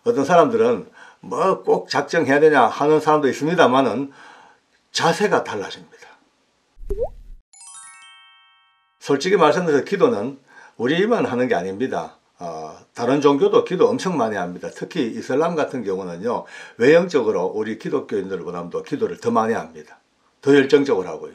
어떤 사람들은 뭐 꼭 작정해야 되냐 하는 사람도 있습니다만은 자세가 달라집니다. 솔직히 말씀드려서 기도는 우리만 하는 게 아닙니다. 다른 종교도 기도 엄청 많이 합니다. 특히 이슬람 같은 경우는요, 외형적으로 우리 기독교인들보다도 기도를 더 많이 합니다. 더 열정적으로 하고요.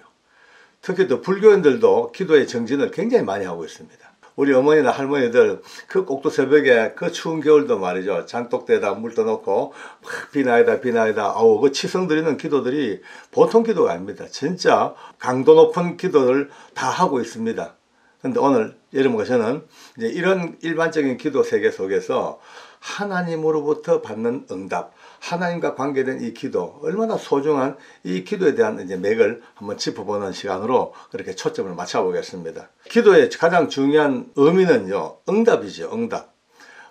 특히 또 불교인들도 기도의 정진을 굉장히 많이 하고 있습니다. 우리 어머니나 할머니들 그 꼭두 새벽에 그 추운 겨울도 말이죠, 장독대에다 물 떠놓고 막 비나이다 아우 그 치성 드리는 기도들이 보통 기도가 아닙니다. 진짜 강도 높은 기도를 다 하고 있습니다. 근데 오늘 여러분과 저는 이제 이런 일반적인 기도 세계 속에서 하나님으로부터 받는 응답, 하나님과 관계된 이 기도, 얼마나 소중한 이 기도에 대한 이제 맥을 한번 짚어보는 시간으로 그렇게 초점을 맞춰보겠습니다. 기도의 가장 중요한 의미는요, 응답이죠, 응답.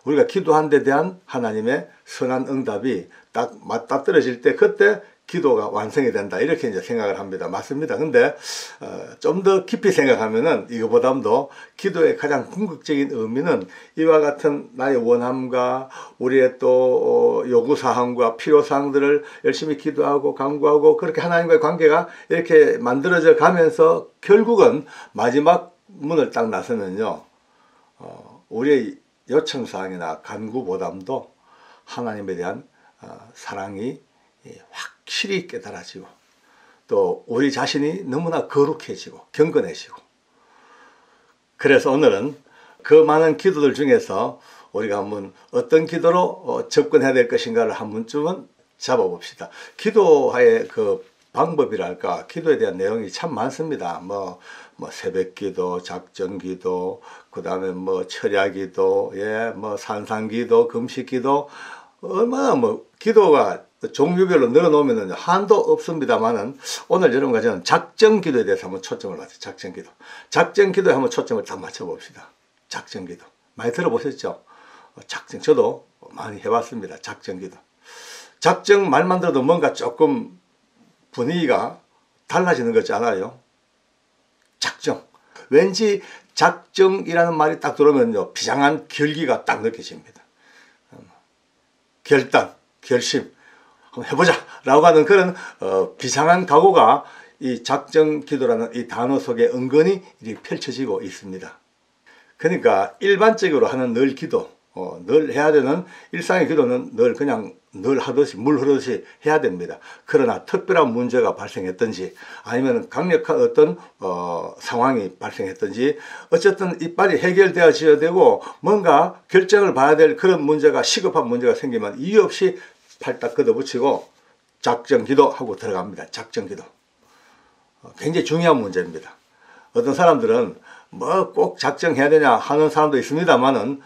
우리가 기도한 데 대한 하나님의 선한 응답이 딱 맞닥뜨려질 때 그때 기도가 완성이 된다, 이렇게 이제 생각을 합니다. 맞습니다. 근데 좀 더 깊이 생각하면은 이거보다도 기도의 가장 궁극적인 의미는 이와 같은 나의 원함과 우리의 또 요구사항과 필요사항들을 열심히 기도하고 간구하고 그렇게 하나님과의 관계가 이렇게 만들어져 가면서 결국은 마지막 문을 딱 나서면요, 우리의 요청사항이나 간구보다도 하나님에 대한 사랑이 확실히 깨달아지고 또 우리 자신이 너무나 거룩해지고 경건해지고, 그래서 오늘은 그 많은 기도들 중에서 우리가 한번 어떤 기도로 접근해야 될 것인가를 한 번쯤은 잡아봅시다. 기도의 그 방법이랄까, 기도에 대한 내용이 참 많습니다. 뭐 새벽기도, 작정기도, 그 다음에 뭐 철야기도, 뭐 산상기도, 금식기도, 얼마나 기도가 종류별로 늘어놓으면 한도 없습니다만은 오늘 여러분과 저는 작정기도에 대해서 한번 초점을 맞춰. 작정기도에 한번 초점을 딱 맞춰봅시다. 작정기도 많이 들어보셨죠? 저도 많이 해봤습니다. 작정기도. 작정 말만 들어도 뭔가 조금 분위기가 달라지는 것 같지 않아요? 작정. 왠지 작정이라는 말이 딱 들어오면요, 비장한 결기가 딱 느껴집니다. 결단, 결심, 한번 해보자 라고 하는 그런 비상한 각오가 이 작정기도라는 이 단어 속에 은근히 펼쳐지고 있습니다. 그러니까 일반적으로 하는 늘 기도, 늘 해야 되는 일상의 기도는 늘 하듯이 물 흐르듯이 해야 됩니다. 그러나 특별한 문제가 발생했든지 아니면 강력한 어떤 상황이 발생했든지 어쨌든 이빨이 해결되어져야 되고 뭔가 결정을 봐야 될 그런 문제가, 시급한 문제가 생기면 이유 없이 팔딱 걷어붙이고 작정기도 하고 들어갑니다. 작정기도. 굉장히 중요한 문제입니다. 어떤 사람들은 뭐 꼭 작정해야 되냐 하는 사람도 있습니다만은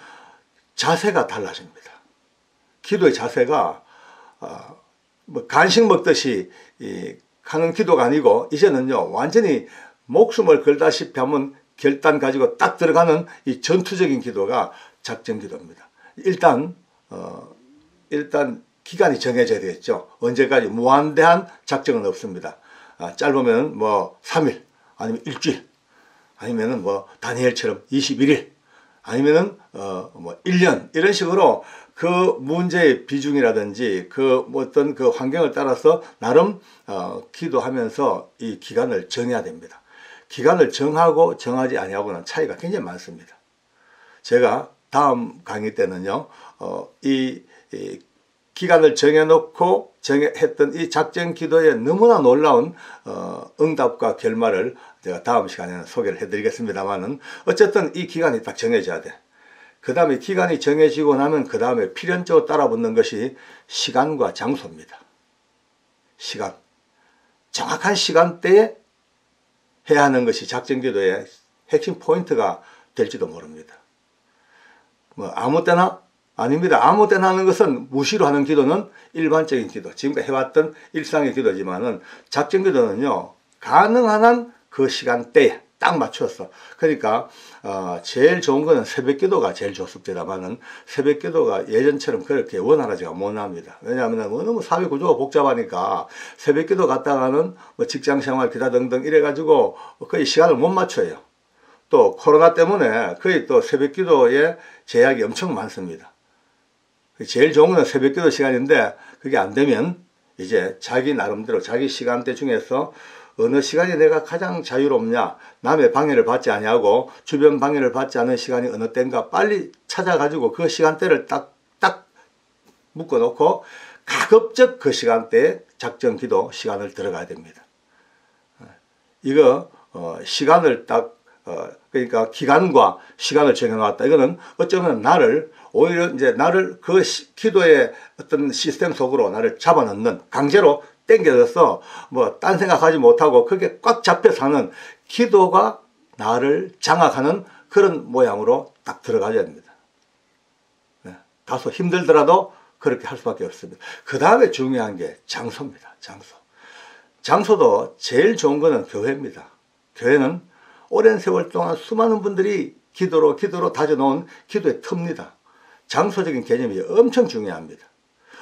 자세가 달라집니다. 기도의 자세가 뭐 간식 먹듯이 하는 기도가 아니고 이제는요, 완전히 목숨을 걸다시피 하면 결단 가지고 딱 들어가는 이 전투적인 기도가 작정기도입니다. 일단 기간이 정해져야 되겠죠. 언제까지 무한대한 작정은 없습니다. 짧으면 뭐 3일 아니면 일주일 아니면은 뭐 다니엘처럼 21일 아니면은 뭐 1년 이런 식으로 그 문제의 비중이라든지 그 어떤 그 환경을 따라서 나름 기도하면서 이 기간을 정해야 됩니다. 기간을 정하고 정하지 아니하고는 차이가 굉장히 많습니다. 제가 다음 강의 때는요, 이 기간을 정해놓고 했던 이 작정 기도의 너무나 놀라운 응답과 결말을 제가 다음 시간에는 소개를 해드리겠습니다만은, 어쨌든 이 기간이 딱 정해져야 돼. 그 다음에 기간이 정해지고 나면 그 다음에 필연적으로 따라붙는 것이 시간과 장소입니다. 시간. 정확한 시간대에 해야 하는 것이 작정 기도의 핵심 포인트가 될지도 모릅니다. 뭐 아무 때나 아닙니다. 아무 때나 하는 것은 무시로 하는 기도는 일반적인 기도, 지금까지 해왔던 일상의 기도지만은 작정 기도는요, 가능한 한 그 시간대에 딱 맞춰서. 그러니까 제일 좋은 거는 새벽 기도가 제일 좋습니다만은 새벽 기도가 예전처럼 그렇게 원활하지가 못합니다. 왜냐하면 너무 사회 구조가 복잡하니까 새벽 기도 갔다가는 뭐 직장 생활 기타 등등 이래가지고 거의 시간을 못 맞춰요. 또 코로나 때문에 거의 또 새벽 기도에 제약이 엄청 많습니다. 제일 좋은 건 새벽기도 시간인데 그게 안 되면 이제 자기 나름대로 자기 시간대 중에서 어느 시간이 내가 가장 자유롭냐, 남의 방해를 받지 아니하고 주변 방해를 받지 않은 시간이 어느 때인가 빨리 찾아가지고 그 시간대를 딱 묶어놓고 가급적 그 시간대에 작정 기도 시간을 들어가야 됩니다. 이거 시간을 그러니까 기간과 시간을 정해놨다. 이거는 어쩌면 오히려 이제 나를 그 기도의 어떤 시스템 속으로 나를 잡아넣는, 강제로 땡겨져서 뭐 딴 생각하지 못하고 그게 꽉 잡혀 사는, 기도가 나를 장악하는 그런 모양으로 딱 들어가야 됩니다. 네. 다소 힘들더라도 그렇게 할 수밖에 없습니다. 그 다음에 중요한 게 장소입니다. 장소도 제일 좋은 거는 교회입니다. 교회는 오랜 세월 동안 수많은 분들이 기도로 다져놓은 기도의 터입니다. 장소적인 개념이 엄청 중요합니다.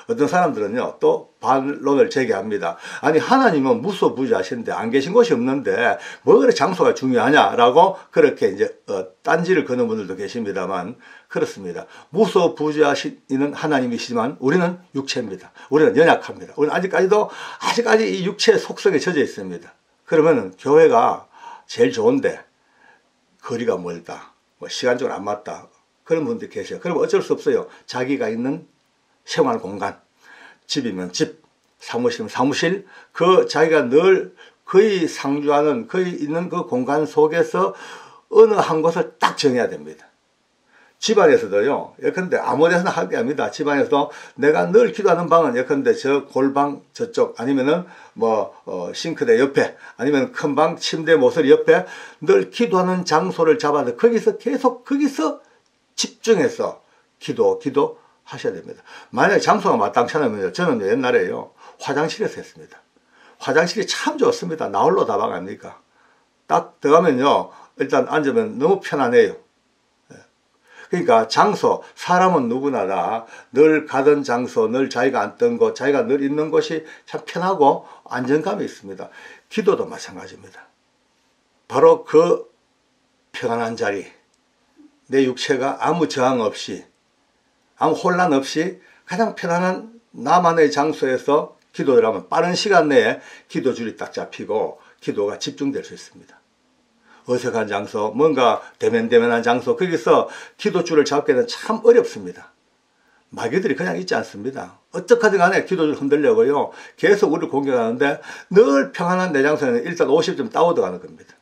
어떤 사람들은요, 또 반론을 제기합니다. 아니, 하나님은 무소부지하신데 안 계신 곳이 없는데 뭐 그래 장소가 중요하냐라고 그렇게 이제 딴지를 거는 분들도 계십니다만, 그렇습니다. 무소부지하시는 하나님이시지만 우리는 육체입니다. 우리는 연약합니다. 우리는 아직까지 이 육체의 속성에 젖어 있습니다. 그러면은 교회가 제일 좋은데 거리가 멀다, 뭐 시간적으로 안 맞다, 그런 분들이 계셔요. 그러면 어쩔 수 없어요. 자기가 있는 생활 공간, 집이면 집, 사무실이면 사무실, 그 자기가 늘 거의 상주하는, 거의 있는 그 공간 속에서 어느 한 곳을 딱 정해야 됩니다. 집안에서도요, 예컨대 아무 데서나 하게 합니다. 집안에서도 내가 늘 기도하는 방은 예컨대 저 골방 저쪽, 아니면은 싱크대 옆에, 아니면 큰 방 침대 모서리 옆에 늘 기도하는 장소를 잡아서 계속 거기서 집중해서 기도 하셔야 됩니다. 만약에 장소가 마땅치 않으면, 저는 옛날에요, 화장실에서 했습니다. 화장실이 참 좋습니다. 나홀로 다방 아닙니까? 딱 들어가면요, 일단 앉으면 너무 편안해요. 그러니까 장소, 사람은 누구나 다 늘 가던 장소, 늘 자기가 앉던 곳, 자기가 늘 있는 곳이 참 편하고 안정감이 있습니다. 기도도 마찬가지입니다. 바로 그 평안한 자리, 내 육체가 아무 저항 없이, 아무 혼란 없이 가장 편안한 나만의 장소에서 기도를 하면 빠른 시간 내에 기도줄이 딱 잡히고 기도가 집중될 수 있습니다. 어색한 장소, 뭔가 대면대면한 장소, 거기서 기도줄을 잡기는 참 어렵습니다. 마귀들이 그냥 있지 않습니다. 어떡하든 간에 기도줄 흔들려고요, 계속 우리를 공격하는데, 늘 평안한 내 장소에는 일단 50점 따오더 가는 겁니다.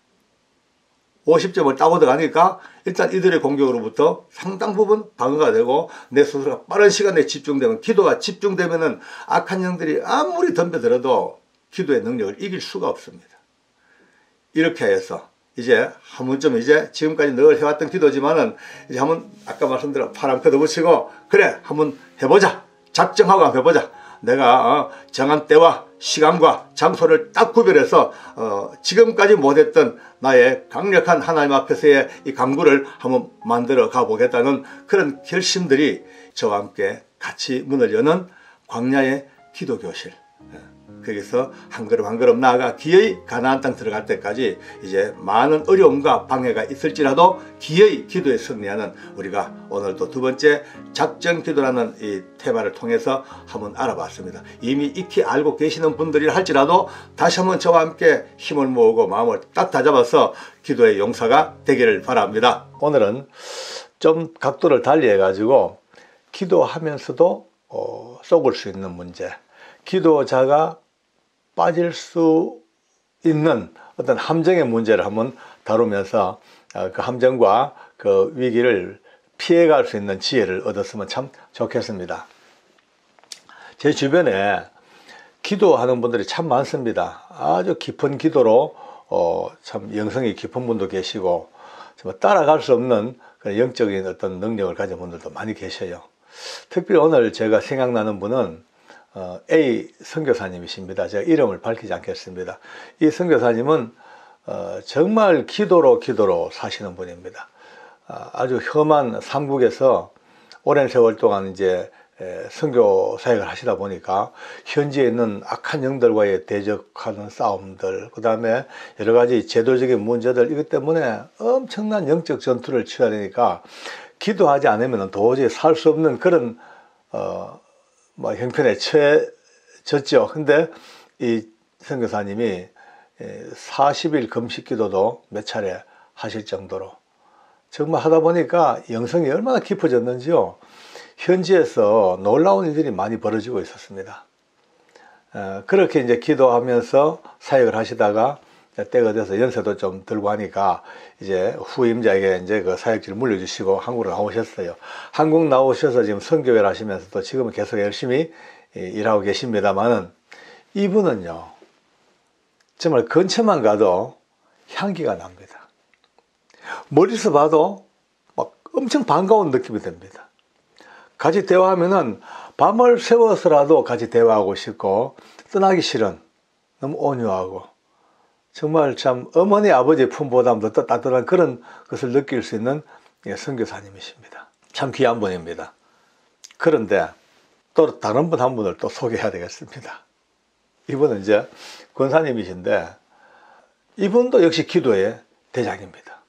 50점을 따오더 가니까 일단 이들의 공격으로부터 상당 부분 방어가 되고, 내 스스로가 빠른 시간에 집중되면, 기도가 집중되면은 악한 영들이 아무리 덤벼들어도 기도의 능력을 이길 수가 없습니다. 이렇게 해서 이제 한 번쯤, 이제 지금까지 늘 해왔던 기도지만은 이제 한번 아까 말씀드린 파란 컷도 붙이고, 그래 한번 해보자, 작정하고 한번 해보자. 내가 정한 때와 시간과 장소를 딱 구별해서 지금까지 못했던 나의 강력한 하나님 앞에서의 이 강구를 한번 만들어 가보겠다는 그런 결심들이 저와 함께 같이 문을 여는 광야의 기도교실, 거기서 한 걸음 한 걸음 나아가 기어이 가나안 땅 들어갈 때까지 이제 많은 어려움과 방해가 있을지라도 기어이 기도에 승리하는, 우리가 오늘도 두 번째 작정 기도라는 이 테마를 통해서 한번 알아봤습니다. 이미 익히 알고 계시는 분들이라 할지라도 다시 한번 저와 함께 힘을 모으고 마음을 딱 다잡아서 기도의 용사가 되기를 바랍니다. 오늘은 좀 각도를 달리 해가지고 기도하면서도 쏘글 수 있는 문제, 기도자가 빠질 수 있는 어떤 함정의 문제를 한번 다루면서 그 함정과 그 위기를 피해갈 수 있는 지혜를 얻었으면 참 좋겠습니다. 제 주변에 기도하는 분들이 참 많습니다. 아주 깊은 기도로 참 영성이 깊은 분도 계시고, 정말 따라갈 수 없는 그런 영적인 어떤 능력을 가진 분들도 많이 계셔요. 특별히 오늘 제가 생각나는 분은 A 선교사님이십니다. 제가 이름을 밝히지 않겠습니다. 이 선교사님은 정말 기도로 사시는 분입니다. 아주 험한 삼국에서 오랜 세월 동안 이제 선교 사역을 하시다 보니까 현지에 있는 악한 영들과의 대적하는 싸움들, 그 다음에 여러 가지 제도적인 문제들, 이것 때문에 엄청난 영적 전투를 치러야 되니까 기도하지 않으면 도저히 살 수 없는 그런 뭐 형편에 처해졌죠. 근데 이 선교사님이 40일 금식 기도도 몇 차례 하실 정도로 정말 하다 보니까 영성이 얼마나 깊어졌는지요. 현지에서 놀라운 일들이 많이 벌어지고 있었습니다. 그렇게 이제 기도하면서 사역을 하시다가 때가 돼서 연세도 좀 들고 하니까 이제 후임자에게 이제 그 사역지를 물려주시고 한국으로 나오셨어요. 한국 나오셔서 지금 선교회를 하시면서도 지금은 계속 열심히 일하고 계십니다만은 이분은요, 정말 근처만 가도 향기가 납니다. 멀리서 봐도 막 엄청 반가운 느낌이 듭니다. 같이 대화하면은 밤을 새워서라도 같이 대화하고 싶고 떠나기 싫은, 너무 온유하고 정말 참 어머니 아버지 품보다도 더 따뜻한 그런 것을 느낄 수 있는 선교사님이십니다. 참 귀한 분입니다. 그런데 또 다른 분 한 분을 또 소개해야 되겠습니다. 이분은 이제 권사님이신데 이분도 역시 기도의 대장입니다.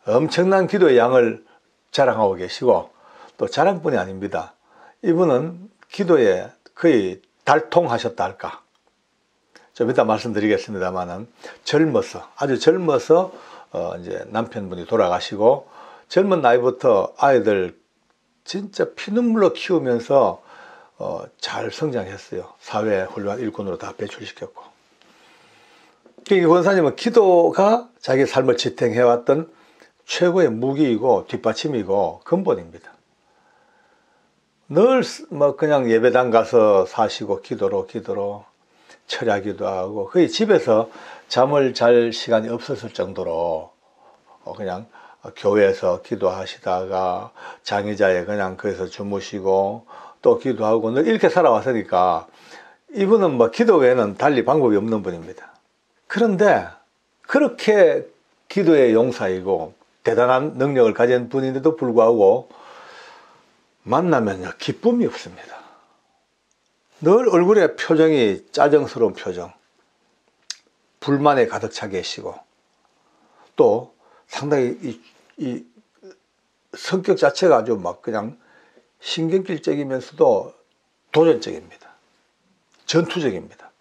엄청난 기도의 양을 자랑하고 계시고 또 자랑뿐이 아닙니다. 이분은 기도에 거의 달통하셨다 할까. 좀 이따 말씀드리겠습니다만은 아주 젊어서 이제 남편분이 돌아가시고 젊은 나이부터 아이들 진짜 피눈물로 키우면서 잘 성장했어요. 사회 훌륭한 일꾼으로 다 배출시켰고. 이 권사님은 기도가 자기 삶을 지탱해왔던 최고의 무기이고 뒷받침이고 근본입니다. 늘 뭐 그냥 예배당 가서 사시고 기도로 철야기도 하고 거의 집에서 잠을 잘 시간이 없었을 정도로 그냥 교회에서 기도하시다가 장의자에 그냥 거기서 주무시고 또 기도하고 늘 이렇게 살아왔으니까 이분은 뭐 기도 외에는 달리 방법이 없는 분입니다. 그런데 그렇게 기도의 용사이고 대단한 능력을 가진 분인데도 불구하고 만나면요 기쁨이 없습니다. 늘 얼굴에 표정이 짜증스러운 표정, 불만에 가득 차 계시고 또 상당히 이 성격 자체가 아주 막 그냥 신경질적이면서도 도전적입니다. 전투적입니다.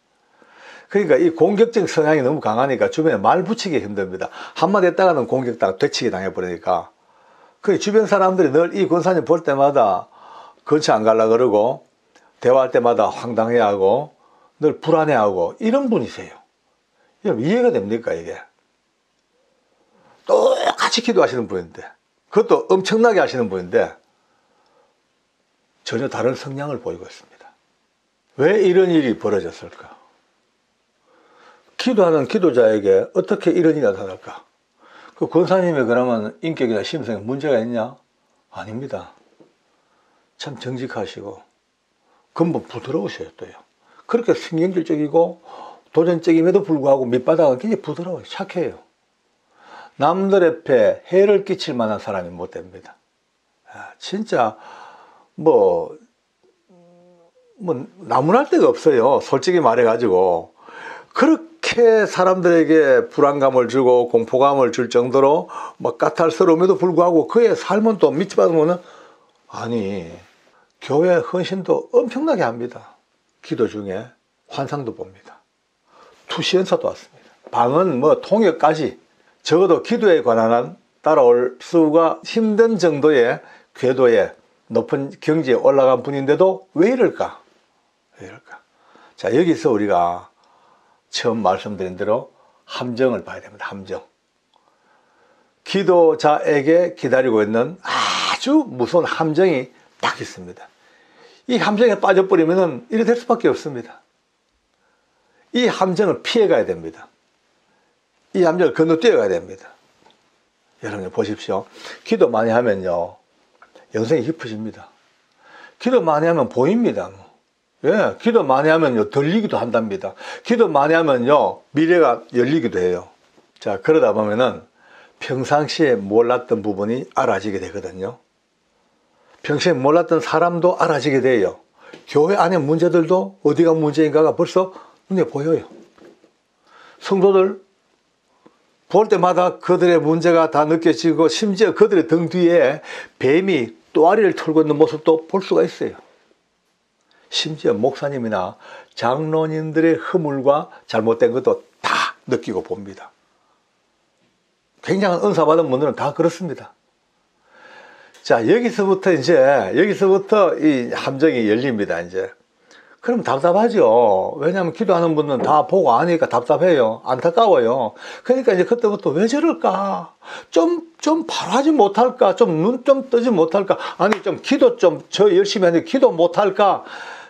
그러니까 이 공격적 성향이 너무 강하니까 주변에 말 붙이기 힘듭니다. 한마디 했다가는 공격당 되치기 당해버리니까 그 주변 사람들이 늘 이 권사님 볼 때마다 근처 안 가려고 그러고 대화할 때마다 황당해하고 늘 불안해하고 이런 분이세요. 여러분 이해가 됩니까 이게? 똑같이 기도하시는 분인데 그것도 엄청나게 하시는 분인데 전혀 다른 성향을 보이고 있습니다. 왜 이런 일이 벌어졌을까? 기도하는 기도자에게 어떻게 이런 일이 나타날까? 그 권사님이 그러면 인격이나 심성에 문제가 있냐? 아닙니다. 참 정직하시고 근본 부드러우셔요 또요. 그렇게 신경질적이고 도전적임에도 불구하고 밑바닥은 굉장히 부드러워요. 착해요. 남들의 폐에 해를 끼칠 만한 사람이 못 됩니다. 진짜 뭐 나무랄 데가 없어요. 솔직히 말해가지고 그렇게 사람들에게 불안감을 주고 공포감을 줄 정도로 막 까탈스러움에도 불구하고 그의 삶은 또 밑바닥은 아니 교회 헌신도 엄청나게 합니다. 기도 중에 환상도 봅니다. 투시연사도 왔습니다. 방은 뭐 통역까지 적어도 기도에 관한 한 따라올 수가 힘든 정도의 궤도에 높은 경지에 올라간 분인데도 왜 이럴까? 왜 이럴까? 자, 여기서 우리가 처음 말씀드린 대로 함정을 봐야 됩니다. 함정. 기도자에게 기다리고 있는 아주 무서운 함정이 딱 있습니다. 이 함정에 빠져버리면 이래 될 수밖에 없습니다. 이 함정을 피해가야 됩니다. 이 함정을 건너뛰어가야 됩니다. 여러분 보십시오. 기도 많이 하면요 영성이 깊어집니다. 기도 많이 하면 보입니다. 예, 기도 많이 하면요 들리기도 한답니다. 기도 많이 하면요 미래가 열리기도 해요. 자, 그러다 보면은 평상시에 몰랐던 부분이 알아지게 되거든요. 평소에 몰랐던 사람도 알아지게 돼요. 교회 안에 문제들도 어디가 문제인가가 벌써 눈에 보여요. 성도들 볼 때마다 그들의 문제가 다 느껴지고 심지어 그들의 등 뒤에 뱀이 또아리를 털고 있는 모습도 볼 수가 있어요. 심지어 목사님이나 장로님들의 허물과 잘못된 것도 다 느끼고 봅니다. 굉장한 은사 받은 분들은 다 그렇습니다. 자, 여기서부터 이 함정이 열립니다, 이제. 그럼 답답하죠. 왜냐하면 기도하는 분은 다 보고 아니까 답답해요. 안타까워요. 그러니까 이제 그때부터 왜 저럴까? 좀 바로 하지 못할까? 눈 좀 뜨지 못할까? 아니, 기도 저 열심히 하는데 기도 못할까?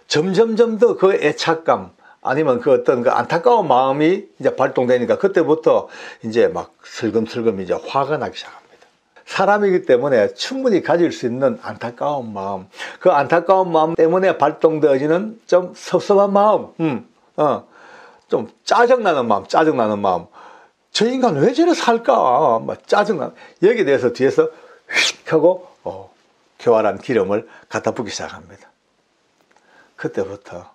점점점 더 그 애착감, 아니면 그 어떤 그 안타까운 마음이 이제 발동되니까 그때부터 이제 막 슬금슬금 이제 화가 나기 시작합니다. 사람이기 때문에 충분히 가질 수 있는 안타까운 마음, 그 안타까운 마음 때문에 발동되어지는 좀 섭섭한 마음, 좀 짜증나는 마음, 저 인간 왜 저래 살까? 막 짜증나. 여기에 대해서 뒤에서 휙 하고 교활한 기름을 갖다 붓기 시작합니다. 그때부터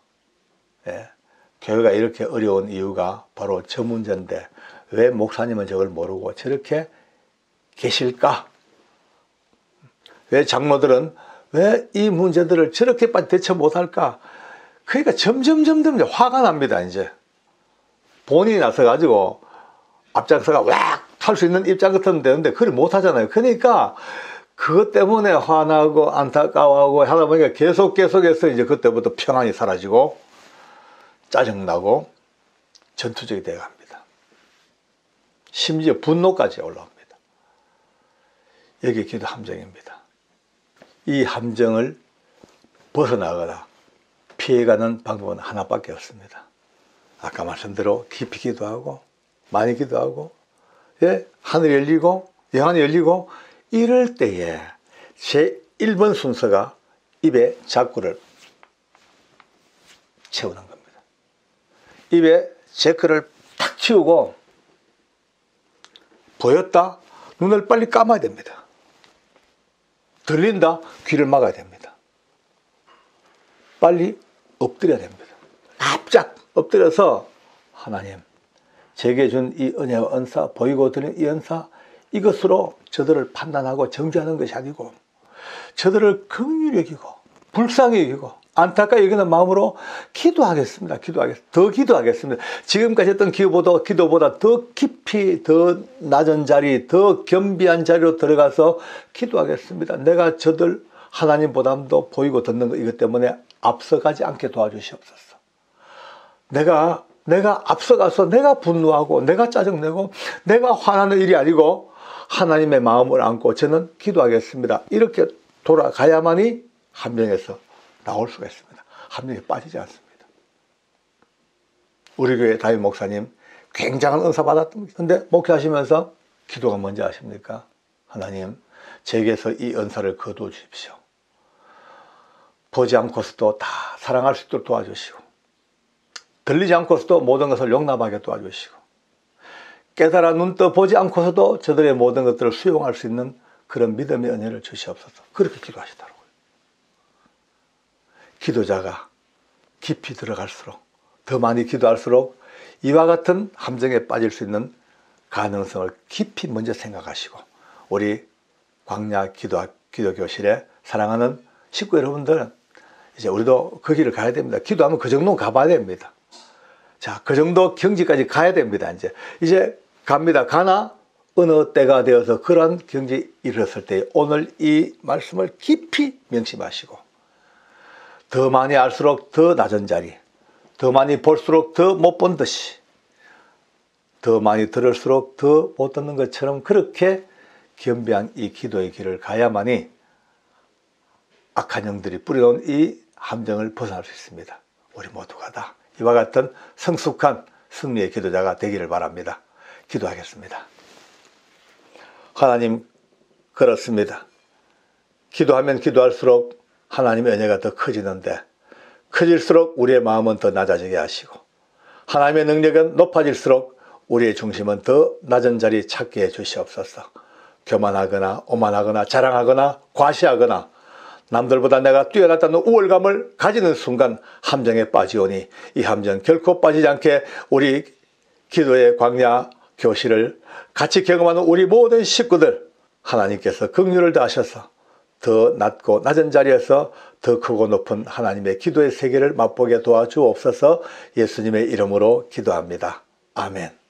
교회가 이렇게 어려운 이유가 바로 저 문제인데 왜 목사님은 저걸 모르고 저렇게 계실까? 왜 장로들은 왜 이 문제들을 저렇게 빨리 대처 못할까? 그러니까 점점 화가 납니다. 이제 본인이 나서가지고 앞장서가 왁 할 수 있는 입장 같으면 되는데 그걸 못하잖아요. 그러니까 그것 때문에 화나고 안타까워하고 하다 보니까 계속해서 이제 그때부터 평안이 사라지고 짜증나고 전투적이 되어갑니다. 심지어 분노까지 올라옵니다. 여기 기도 함정입니다. 이 함정을 벗어나거나 피해가는 방법은 하나밖에 없습니다. 아까 말씀대로 깊이 기도하고 많이 기도하고 하늘이 열리고 영안이 열리고 이럴 때에 제 1번 순서가 입에 자꾸를 채우는 겁니다. 입에 제크를 탁 치우고 보였다? 눈을 빨리 감아야 됩니다. 들린다? 귀를 막아야 됩니다. 빨리 엎드려야 됩니다. 납작 엎드려서 하나님, 제게 준 이 은혜와 은사, 보이고 들리는 이 은사, 이것으로 저들을 판단하고 정죄하는 것이 아니고 저들을 긍휼히 여기고 불쌍히 여기고 안타깝게 여기는 마음으로 기도하겠습니다. 더 기도하겠습니다. 지금까지 했던 기도보다 더 깊이, 더 낮은 자리, 더 겸비한 자리로 들어가서 기도하겠습니다. 내가 저들 하나님보다도 보이고 듣는 것 이것 때문에 앞서가지 않게 도와주시옵소서. 내가 앞서가서 내가 분노하고 내가 짜증내고 내가 화나는 일이 아니고 하나님의 마음을 안고 저는 기도하겠습니다. 이렇게 돌아가야만이 함정에서 나올 수가 있습니다. 함정에 빠지지 않습니다. 우리 교회 담임 목사님 굉장한 은사 받았던 근데 목회하시면서 기도가 뭔지 아십니까? 하나님, 제게서 이 은사를 거두어 주십시오. 보지 않고서도 다 사랑할 수 있도록 도와주시고 들리지 않고서도 모든 것을 용납하게 도와주시고 깨달아 눈떠 보지 않고서도 저들의 모든 것들을 수용할 수 있는 그런 믿음의 은혜를 주시옵소서. 그렇게 기도하시더라고요. 기도자가 깊이 들어갈수록 더 많이 기도할수록 이와 같은 함정에 빠질 수 있는 가능성을 깊이 먼저 생각하시고 우리 광야 기도교실에 사랑하는 식구 여러분들은 이제 우리도 그 길을 가야 됩니다. 기도하면 그 정도는 가봐야 됩니다. 자, 그 정도 경지까지 가야 됩니다. 이제 갑니다. 가나 어느 때가 되어서 그러한 경지에 이르렀을 때 오늘 이 말씀을 깊이 명심하시고 더 많이 알수록 더 낮은 자리, 더 많이 볼수록 더 못 본 듯이, 더 많이 들을수록 더 못 듣는 것처럼 그렇게 겸비한 이 기도의 길을 가야만이 악한 영들이 뿌려놓은 이 함정을 벗어날 수 있습니다. 우리 모두가 다 이와 같은 성숙한 승리의 기도자가 되기를 바랍니다. 기도하겠습니다. 하나님, 그렇습니다. 기도하면 기도할수록 하나님의 은혜가 더 커지는데 커질수록 우리의 마음은 더 낮아지게 하시고 하나님의 능력은 높아질수록 우리의 중심은 더 낮은 자리에 찾게 해 주시옵소서. 교만하거나 오만하거나 자랑하거나 과시하거나 남들보다 내가 뛰어났다는 우월감을 가지는 순간 함정에 빠지오니 이 함정 결코 빠지지 않게 우리 기도의 광야 교실을 같이 경험하는 우리 모든 식구들 하나님께서 긍휼을 다하셔서 더 낮고 낮은 자리에서 더 크고 높은 하나님의 기도의 세계를 맛보게 도와주옵소서. 예수님의 이름으로 기도합니다. 아멘.